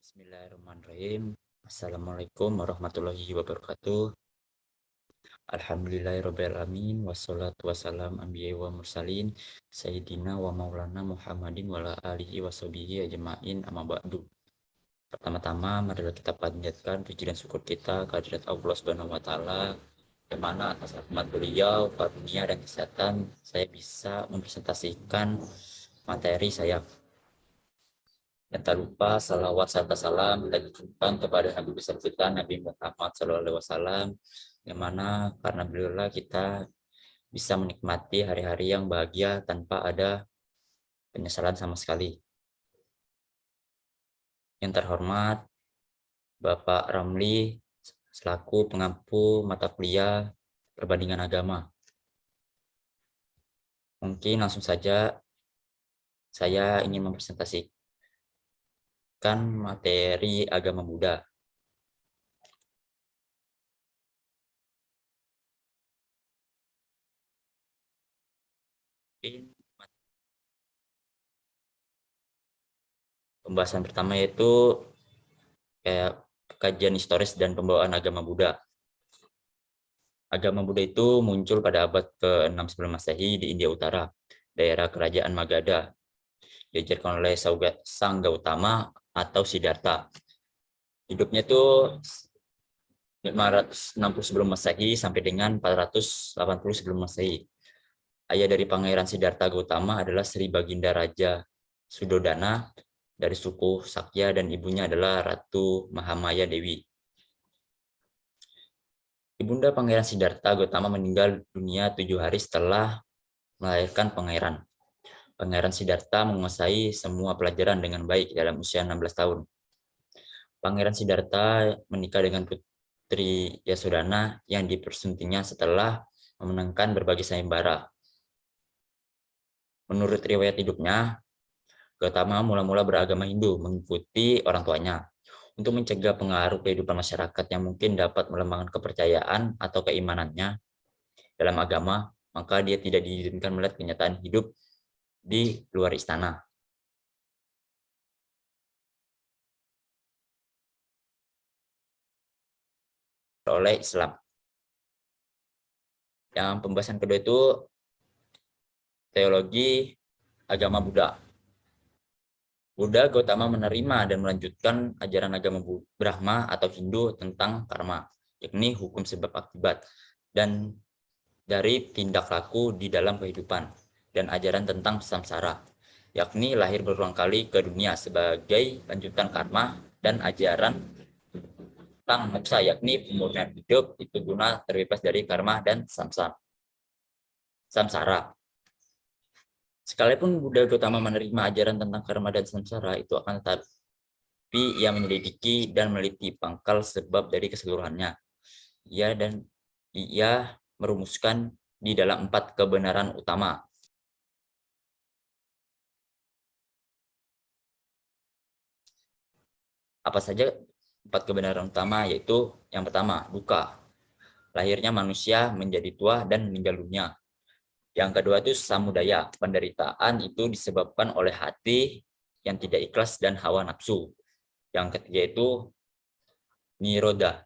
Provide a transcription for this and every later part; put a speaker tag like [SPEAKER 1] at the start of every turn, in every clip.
[SPEAKER 1] Bismillahirrahmanirrahim. Assalamualaikum warahmatullahi wabarakatuh. Alhamdulillahirrahmanirrahim. Wassalatu wassalam anbiya wa mursalin. Sayyidina wa maulana Muhammadin wa ala alihi wa sahbihi ajma'in amma ba'du. Pertama-tama marilah kita panjatkan puji dan syukur kita kehadirat Allah Subhanahu wa taala, yang mana atas rahmat beliau, karunia dan kesehatan saya bisa mempresentasikan materi saya. Dan tak lupa salawat serta salam dan junjungan kepada Nabi besar kita Nabi Muhammad SAW, yang mana karena beliaulah kita bisa menikmati hari-hari yang bahagia tanpa ada penyesalan sama sekali. Yang terhormat Bapak Ramli selaku pengampu mata kuliah perbandingan agama. Mungkin langsung saja saya ingin mempresentasikan materi agama Buddha. Pembahasan pertama yaitu kajian historis dan pembawaan agama Buddha. Agama Buddha itu muncul pada abad ke-6 sebelum Masehi di India Utara, daerah kerajaan Magadha, diajarkan oleh Sang Gautama atau Siddhartha. Hidupnya itu 560 sebelum Masehi sampai dengan 480 sebelum Masehi. Ayah dari Pangeran Siddhartha Gautama adalah Sri Baginda Raja Sudodana dari suku Sakya, dan ibunya adalah Ratu Mahamaya Dewi. Ibunda Pangeran Siddhartha Gautama meninggal dunia 7 hari setelah melahirkan pangeran. Pangeran Siddhartha menguasai semua pelajaran dengan baik dalam usia 16 tahun. Pangeran Siddhartha menikah dengan Putri Yasodhana yang dipersuntingnya setelah memenangkan berbagai sayembara. Menurut riwayat hidupnya, Gautama mula-mula beragama Hindu mengikuti orang tuanya. Untuk mencegah pengaruh kehidupan masyarakat yang mungkin dapat melemahkan kepercayaan atau keimanannya dalam agama, maka dia tidak diizinkan melihat kenyataan hidup di luar istana. Oleh Islam. Yang pembahasan kedua itu teologi agama Buddha. Buddha Gautama menerima dan melanjutkan ajaran agama Brahma atau Hindu tentang karma, yakni hukum sebab akibat, dan dari tindak laku di dalam kehidupan, dan ajaran tentang samsara, yakni lahir berulang kali ke dunia sebagai lanjutan karma, dan ajaran tentang moksa, yakni pemurnian hidup itu guna terbebas dari karma dan samsara. Sekalipun Buddha Gautama menerima ajaran tentang karma dan samsara, itu akan tetapi ia menyelidiki dan meneliti pangkal sebab dari keseluruhannya. Ia merumuskan di dalam 4 kebenaran utama. Apa saja 4 kebenaran utama? Yaitu yang pertama, duka. Lahirnya manusia menjadi tua dan meninggal dunia. Yang kedua itu samudaya. Penderitaan itu disebabkan oleh hati yang tidak ikhlas dan hawa nafsu. Yang ketiga itu niroda.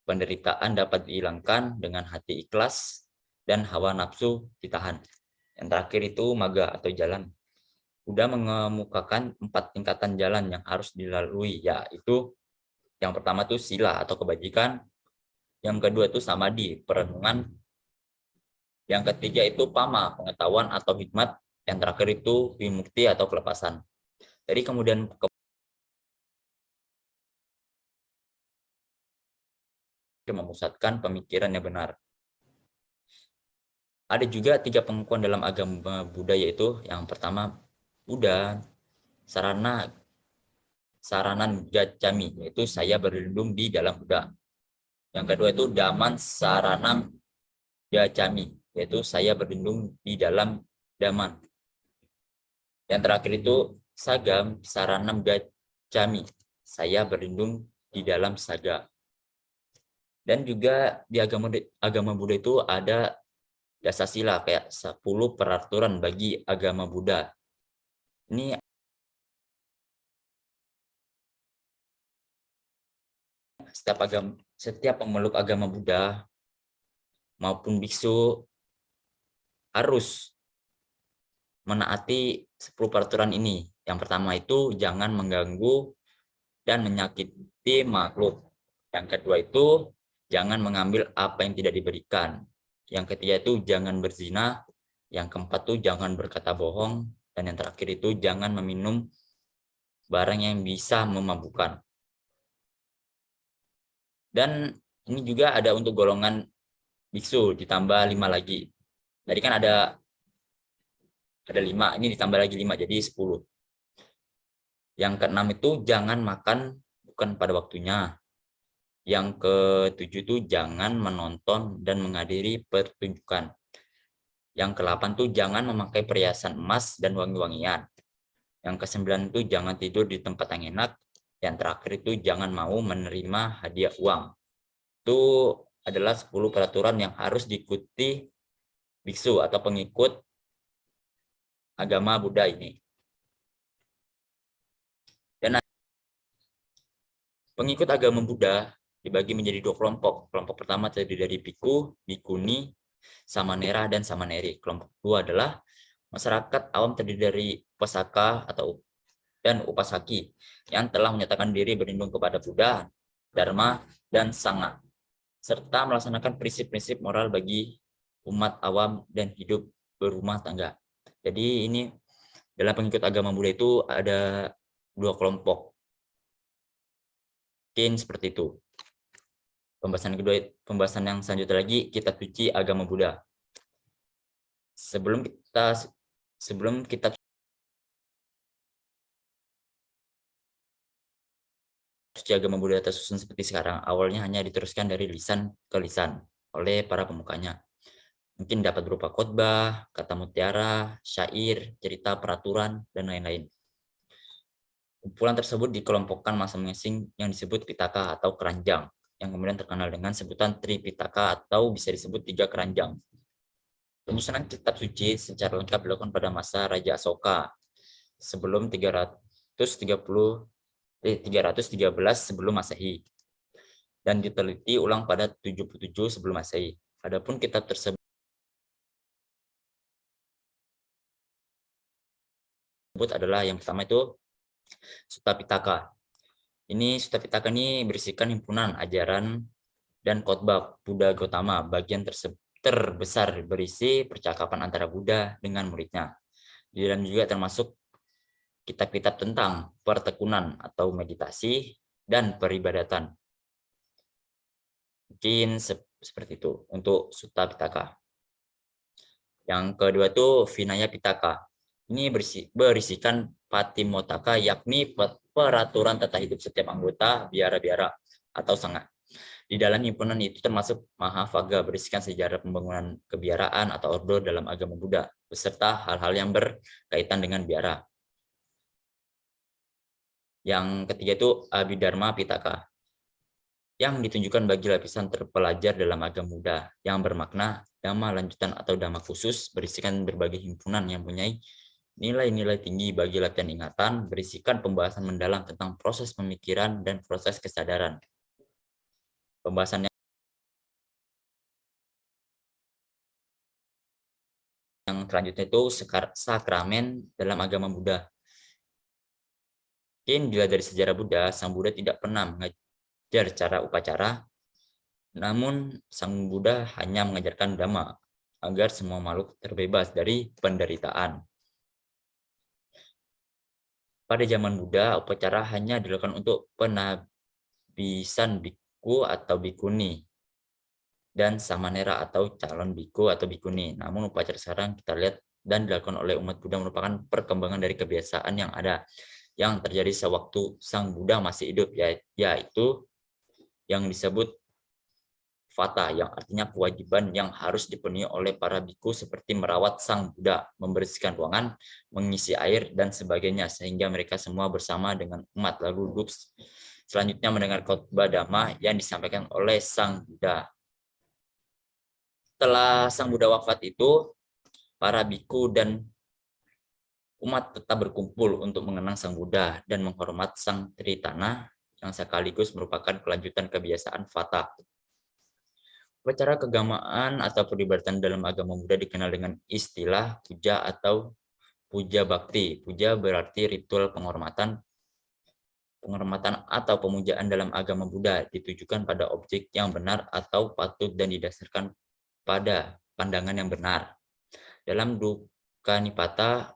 [SPEAKER 1] Penderitaan dapat dihilangkan dengan hati ikhlas dan hawa nafsu ditahan. Yang terakhir itu maga atau jalan. Buddha mengemukakan 4 tingkatan jalan yang harus dilalui, yaitu yang pertama itu sila atau kebajikan, yang kedua itu samadhi, perenungan, yang ketiga itu pama, pengetahuan atau hikmat, yang terakhir itu vimukti atau kelepasan. Jadi kemudian memusatkan pemikiran yang benar. Ada juga 3 pengakuan dalam agama Buddha, yaitu yang pertama Buddha saranan gacchami, yaitu saya berlindung di dalam Buddha. Yang kedua itu daman saranam gacchami, yaitu saya berlindung di dalam daman. Yang terakhir itu sagam saranam gacchami, saya berlindung di dalam saga. Dan juga di agama Buddha itu ada dasasila, kayak 10 peraturan bagi agama Buddha. Ini setiap pemeluk agama Buddha maupun biksu harus menaati 10 peraturan ini. Yang pertama itu jangan mengganggu dan menyakiti makhluk. Yang kedua itu jangan mengambil apa yang tidak diberikan. Yang ketiga itu jangan berzina. Yang keempat itu jangan berkata bohong. Dan yang terakhir itu jangan meminum barang yang bisa memabukkan. Dan ini juga ada untuk golongan biksu, ditambah 5 lagi. Tadi kan ada 5, ini ditambah lagi 5, jadi 10. Yang keenam itu jangan makan bukan pada waktunya. Yang ketujuh itu jangan menonton dan menghadiri pertunjukan. Yang ke-8 itu jangan memakai perhiasan emas dan wangi-wangian. Yang ke-9 itu jangan tidur di tempat yang enak. Yang terakhir itu jangan mau menerima hadiah uang. Itu adalah 10 peraturan yang harus diikuti biksu atau pengikut agama Buddha ini. Dan pengikut agama Buddha dibagi menjadi 2 kelompok. Kelompok pertama terdiri dari biku, bikuni, samanera, dan samaneri. Kelompok kedua adalah masyarakat awam terdiri dari upasaka dan upasaki yang telah menyatakan diri berlindung kepada Buddha, Dharma, dan Sangha, serta melaksanakan prinsip-prinsip moral bagi umat awam dan hidup berumah tangga. Jadi ini dalam pengikut agama Buddha itu ada 2 kelompok. Mungkin seperti itu. Pembahasan yang selanjutnya lagi, kitab suci agama Buddha. Sebelum kitab suci agama Buddha tersusun seperti sekarang, awalnya hanya diteruskan dari lisan ke lisan oleh para pemukanya. Mungkin dapat berupa khotbah, kata mutiara, syair, cerita, peraturan, dan lain-lain. Kumpulan tersebut dikelompokkan masing-masing yang disebut pitaka atau keranjang, yang kemudian terkenal dengan sebutan Tripitaka atau bisa disebut 3 keranjang. Penyusunan kitab suci secara lengkap dilakukan pada masa Raja Asoka sebelum 313 sebelum Masehi dan diteliti ulang pada 77 sebelum Masehi. Adapun kitab tersebut adalah yang pertama itu Sutta Pitaka. Sutta Pitaka ini berisikan himpunan ajaran dan khotbah Buddha Gautama. Bagian terbesar berisi percakapan antara Buddha dengan muridnya. Di dalam juga termasuk kitab-kitab tentang pertekunan atau meditasi dan peribadatan. Mungkin seperti itu untuk Sutta Pitaka. Yang kedua itu Vinaya Pitaka. Ini berisikan Patimotaka, yakni peraturan tata hidup setiap anggota biara-biara atau sangha. Di dalam himpunan itu termasuk Mahavaga, berisikan sejarah pembangunan kebiaraan atau ordo dalam agama Buddha, beserta hal-hal yang berkaitan dengan biara. Yang ketiga itu Abhidharma Pitaka, yang ditunjukkan bagi lapisan terpelajar dalam agama Buddha, yang bermakna dhamma lanjutan atau dhamma khusus, berisikan berbagai himpunan yang mempunyai nilai-nilai tinggi bagi latihan ingatan, berisikan pembahasan mendalam tentang proses pemikiran dan proses kesadaran. Pembahasan yang selanjutnya itu sakramen dalam agama Buddha. Mungkin bila dari sejarah Buddha, Sang Buddha tidak pernah mengajar cara upacara, namun Sang Buddha hanya mengajarkan dhamma agar semua makhluk terbebas dari penderitaan. Pada zaman Buddha, upacara hanya dilakukan untuk penabisan biku atau bikuni dan samanera atau calon biku atau bikuni. Namun upacara sekarang kita lihat dan dilakukan oleh umat Buddha merupakan perkembangan dari kebiasaan yang ada, yang terjadi sewaktu Sang Buddha masih hidup, yaitu yang disebut vata, yang artinya kewajiban yang harus dipenuhi oleh para biku seperti merawat Sang Buddha, membersihkan ruangan, mengisi air, dan sebagainya, sehingga mereka semua bersama dengan umat lalu duduk selanjutnya mendengar khotbah dhamma yang disampaikan oleh Sang Buddha. Setelah Sang Buddha wafat itu, para biku dan umat tetap berkumpul untuk mengenang Sang Buddha dan menghormat Sang Tritana yang sekaligus merupakan kelanjutan kebiasaan Fatah. Upacara keagamaan atau peribadatan dalam agama Buddha dikenal dengan istilah puja atau puja bakti. Puja berarti ritual penghormatan atau pemujaan dalam agama Buddha ditujukan pada objek yang benar atau patut dan didasarkan pada pandangan yang benar. Dalam Dukkha Nipata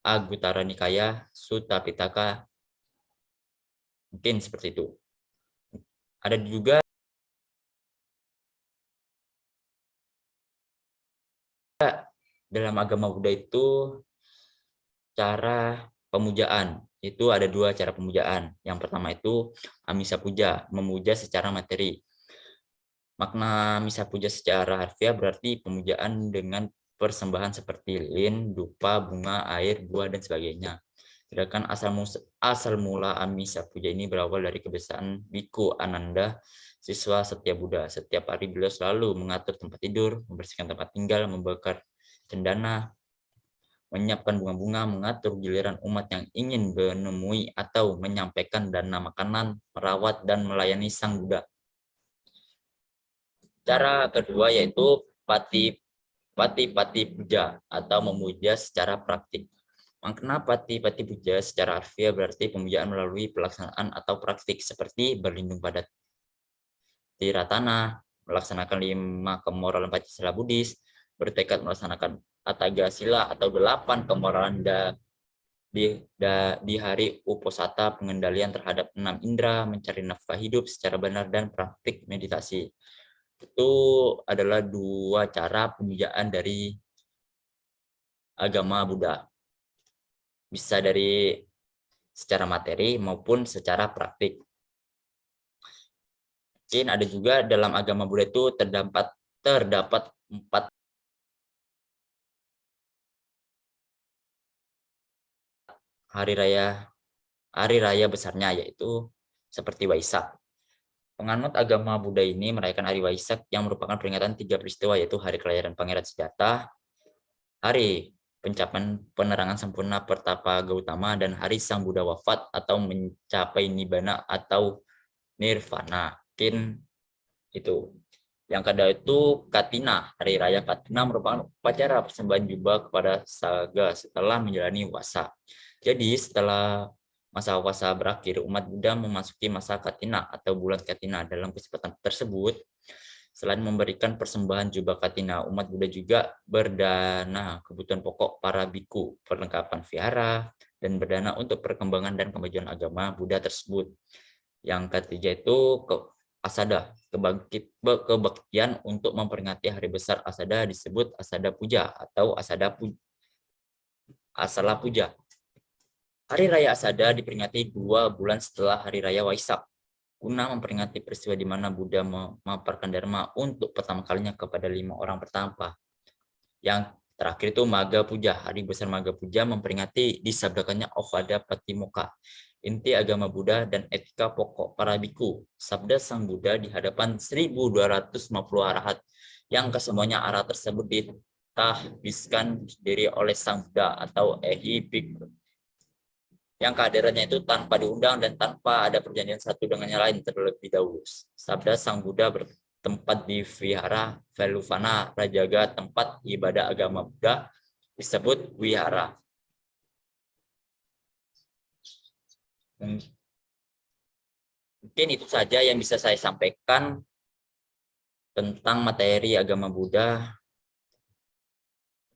[SPEAKER 1] Anguttara Nikaya Sutta Pitaka mungkin seperti itu. Ada juga dalam agama Buddha itu cara pemujaan. Itu ada dua cara pemujaan. Yang pertama itu Amisa Puja, memuja secara materi. Makna Amisa Puja secara harfiah berarti pemujaan dengan persembahan seperti lilin, dupa, bunga, air, buah, dan sebagainya. Sedangkan asal mula Amisa Puja ini berawal dari kebiasaan Biku Ananda, siswa Satya Buddha. Setiap hari beliau selalu mengatur tempat tidur, membersihkan tempat tinggal, membakar cendana, menyiapkan bunga-bunga, mengatur giliran umat yang ingin menemui atau menyampaikan dana makanan, merawat, dan melayani Sang Buddha. Cara kedua yaitu Pati Puja atau memuja secara praktik. Makna Pati Puja secara harfiah berarti pemujaan melalui pelaksanaan atau praktik seperti berlindung pada tiratana, melaksanakan 5 kemoralan Pancasila Buddhis, bertekad melaksanakan Atagasila atau 8 kemoralan di hari Uposatha, pengendalian terhadap 6 indera, mencari nafkah hidup secara benar, dan praktik meditasi. Itu adalah 2 cara pemujaan dari agama Buddha. Bisa dari secara materi maupun secara praktik. Mungkin ada juga dalam agama Buddha itu terdapat 4 hari raya besarnya, yaitu seperti Waisak. Penganut agama Buddha ini merayakan hari Waisak yang merupakan peringatan 3 peristiwa, yaitu hari kelahiran Pangeran Siddhartha, hari pencapaian penerangan sempurna Pertapa Gautama, dan hari Sang Buddha wafat atau mencapai Nibbana atau Nirvana. Mungkin itu. Yang kedua itu Katina. Hari raya Katina merupakan upacara persembahan jubah kepada Saga setelah menjalani wasa. Jadi setelah masa wasa berakhir, umat Buddha memasuki masa Katina atau bulan Katina. Dalam kesempatan tersebut, selain memberikan persembahan jubah Katina, umat Buddha juga berdana kebutuhan pokok para biku, perlengkapan vihara, dan berdana untuk perkembangan dan kemajuan agama Buddha tersebut. Yang ketiga itu Asada, kebaktian untuk memperingati hari besar Asada disebut Asada Puja atau Asala Puja. Hari Raya Asada diperingati 2 bulan setelah Hari Raya Waisak, guna memperingati peristiwa di mana Buddha memaparkan Dharma untuk pertama kalinya kepada 5 orang pertama. Yang terakhir itu Magha Puja. Hari besar Magha Puja memperingati disabdakannya Ovada Patimokkha, inti agama Buddha dan etika pokok para biku. Sabda Sang Buddha di hadapan 1.250 arahat, yang kesemuanya arahat tersebut ditahbiskan diri oleh Sang Buddha atau Ehi Bhikkhu, yang kehadirannya itu tanpa diundang dan tanpa ada perjanjian satu dengan yang lain terlebih dahulu. Sabda Sang Buddha bertempat di Vihara Veluvana Rajaga, tempat ibadah agama Buddha disebut wihara. Mungkin itu saja yang bisa saya sampaikan tentang materi agama Buddha.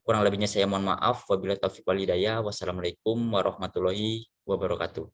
[SPEAKER 1] Kurang lebihnya saya mohon maaf. Wabillahi taufiq wal hidayah. Wassalamualaikum warahmatullahi wabarakatuh.